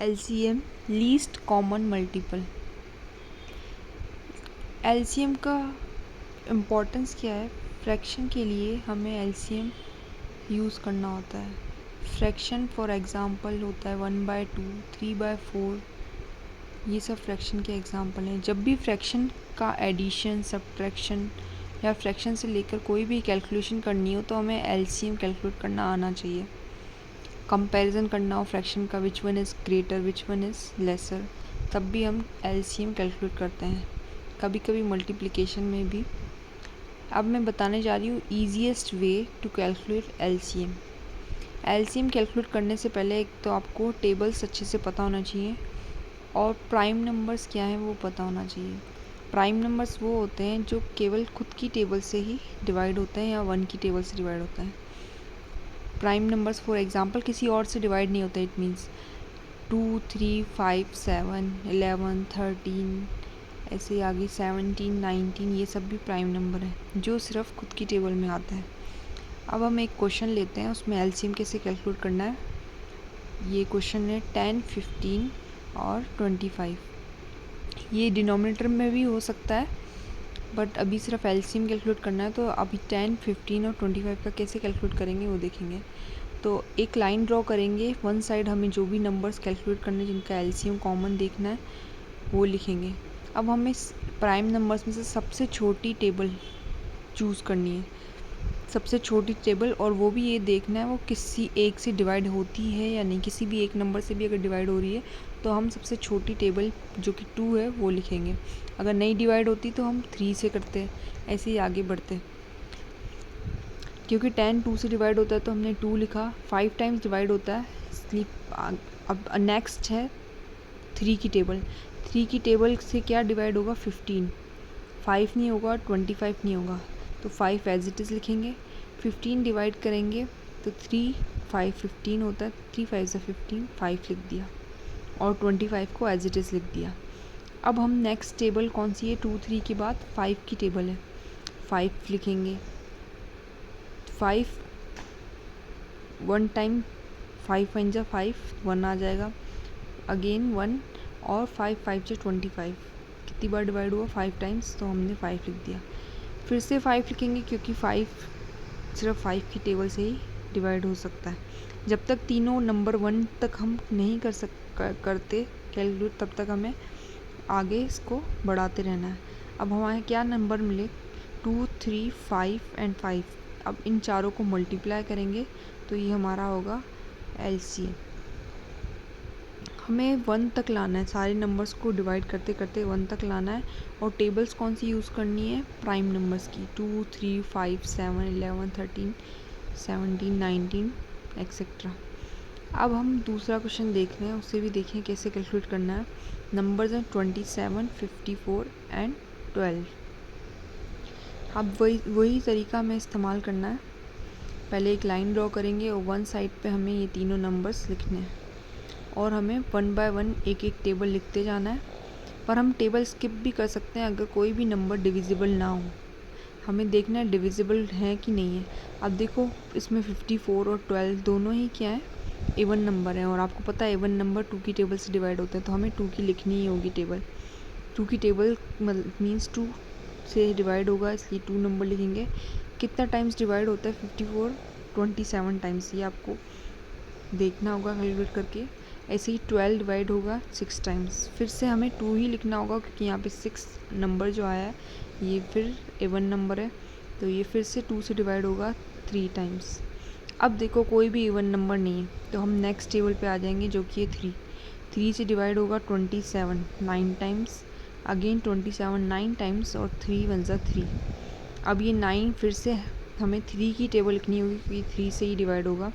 LCM least common multiple. LCM का importance क्या है? फ्रैक्शन के लिए हमें LCM यूज़ करना होता है। फ्रैक्शन फॉर एग्ज़ाम्पल होता है 1/2, 3/4, ये सब फ्रैक्शन के एग्ज़ाम्पल हैं। जब भी फ्रैक्शन का एडिशन, सब्ट्रैक्शन या फ्रैक्शन से लेकर कोई भी कैलकुलेशन करनी हो तो हमें LCM कैलकुलेट करना आना चाहिए। कंपैरिजन करना हो फ्रैक्शन का, which one is greater, which one is laser, तब भी हम LCM कैलकुलेट करते हैं, कभी कभी मल्टीप्लिकेशन में भी। अब मैं बताने जा रही हूँ easiest way to calculate LCM। LCM calculate करने से पहले एक तो आपको टेबल्स अच्छे से पता होना चाहिए और प्राइम नंबर्स क्या हैं वो पता होना चाहिए। प्राइम नंबर्स वो होते हैं जो केवल खुद की टेबल से ही डिवाइड होते हैं या 1 की टेबल से डिवाइड होते हैं। प्राइम नंबर्स फॉर एग्जांपल किसी और से डिवाइड नहीं होता। इट मीन्स 2, 3, 5, 7, 11, 13, ऐसे आगे 17, 19, ये सब भी प्राइम नंबर है जो सिर्फ खुद की टेबल में आता है। अब हम एक क्वेश्चन लेते हैं, उसमें LCM कैसे कैलकुलेट करना है। ये क्वेश्चन है 10, 15 और 25। ये डिनोमिनेटर में भी हो सकता है बट अभी सिर्फ LCM कैलकुलेट करना है, तो अभी 10, 15 और 25 का कैसे कैलकुलेट करेंगे वो देखेंगे। तो एक लाइन ड्रॉ करेंगे, वन साइड हमें जो भी नंबर्स कैलकुलेट करने जिनका LCM कॉमन देखना है वो लिखेंगे। अब हमें प्राइम नंबर्स में से सबसे छोटी टेबल चूज़ करनी है, सबसे छोटी टेबल, और वो भी ये देखना है वो किसी एक से डिवाइड होती है या नहीं। किसी भी एक नंबर से भी अगर डिवाइड हो रही है तो हम सबसे छोटी टेबल जो कि 2 है वो लिखेंगे। अगर नहीं डिवाइड होती तो हम 3 से करते, ऐसे ही आगे बढ़ते। क्योंकि 10 2 से डिवाइड होता है तो हमने 2 लिखा, 5 टाइम्स डिवाइड होता है इसलिए। अब नेक्स्ट है 3 की टेबल। 3 की टेबल से क्या डिवाइड होगा? 15। 5 नहीं होगा, 25 नहीं होगा, तो 5 एज इट इज़ लिखेंगे। 15 डिवाइड करेंगे तो 3, 5, 15 होता है, 3 5 से 15, 5 लिख दिया और 25 को एज इट इज़ लिख दिया। अब हम नेक्स्ट टेबल कौन सी है? 2, 3 के बाद 5 की टेबल है, 5 लिखेंगे। 5 1 टाइम, 5 1 जा 5, 1 आ जाएगा, अगेन 1 और 5 5 से 25। कितनी बार डिवाइड हुआ? 5 टाइम्स, तो हमने 5 लिख दिया। फिर से 5 लिखेंगे क्योंकि 5 सिर्फ 5 की टेबल से ही डिवाइड हो सकता है। जब तक तीनों नंबर 1 तक हम नहीं करते कैलकुलेट, तब तक हमें आगे इसको बढ़ाते रहना है। अब हमारे क्या नंबर मिले? 2, 3, 5 एंड 5। अब इन चारों को मल्टीप्लाई करेंगे तो ये हमारा होगा LCM। हमें 1 तक लाना है, सारे नंबर्स को डिवाइड करते करते 1 तक लाना है। और टेबल्स कौन सी यूज़ करनी है? प्राइम नंबर्स की, 2, 3, 5, 7, 11, 13, 17, 19 एक्सेट्रा। अब हम दूसरा क्वेश्चन देख रहे हैं, उससे भी देखें कैसे कैलकुलेट करना है। नंबर्स हैं 27, 54 एंड 12। अब वही तरीका हमें इस्तेमाल करना है। पहले एक लाइन ड्रॉ करेंगे और वन साइड पे हमें ये तीनों नंबर्स लिखने हैं और हमें 1 बाय 1 एक एक टेबल लिखते जाना है। पर हम टेबल स्किप भी कर सकते हैं अगर कोई भी नंबर डिविजिबल ना हो। हमें देखना है डिविजिबल है कि नहीं है। अब देखो इसमें 54 और 12 दोनों ही क्या है? इवन नंबर है, और आपको पता है इवन नंबर 2 की टेबल से डिवाइड होते हैं, तो हमें 2 की लिखनी ही होगी टेबल। 2 की टेबल मीन्स 2 से डिवाइड होगा, इसलिए 2 नंबर लिखेंगे। कितना टाइम्स डिवाइड होता है 54? 27 टाइम्स, ये आपको देखना होगा कैलकुलेट करके। ऐसे ही 12 डिवाइड होगा 6 टाइम्स। फिर से हमें 2 ही लिखना होगा क्योंकि यहाँ पे 6 नंबर जो आया है ये फिर इवन नंबर है, तो ये फिर से 2 से डिवाइड होगा 3 टाइम्स। अब देखो कोई भी इवन नंबर नहीं है तो हम नेक्स्ट टेबल पे आ जाएंगे जो कि है 3। 3 से डिवाइड होगा 27 9 टाइम्स, अगेन 27 9 टाइम्स, और 3 1 जा 3। अब ये 9 फिर से हमें 3 की टेबल लिखनी होगी क्योंकि 3 से ही डिवाइड होगा।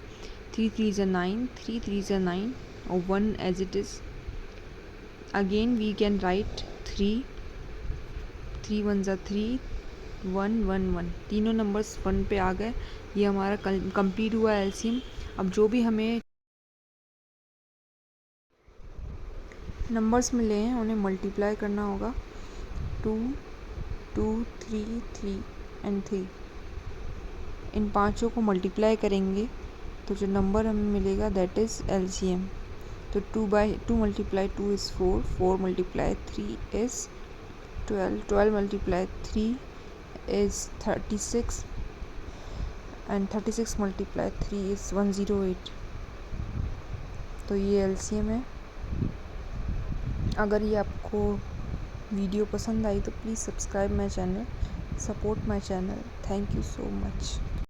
3 3 जा 9, 3 3 जा 9 और 1 as it is. Again we can write 3 3 1 जा 3, 1 1 1। तीनों नंबर्स 1 पे आ गए। ये हमारा कंप्लीट हुआ LCM। अब जो भी हमें नंबर्स मिले हैं उन्हें मल्टीप्लाई करना होगा। 2 2 3 3 एंड 3, इन पांचों को मल्टीप्लाई करेंगे तो जो नंबर हमें मिलेगा दैट इज़ LCM। तो 2 multiply 2 is 4, 4 multiply 3 is 12, 12 multiply 3 is 36 and 36 multiply 3 is 108। तो ये एलसीएम है। अगर ये आपको वीडियो पसंद आई तो please subscribe my channel, support my channel. Thank you so much.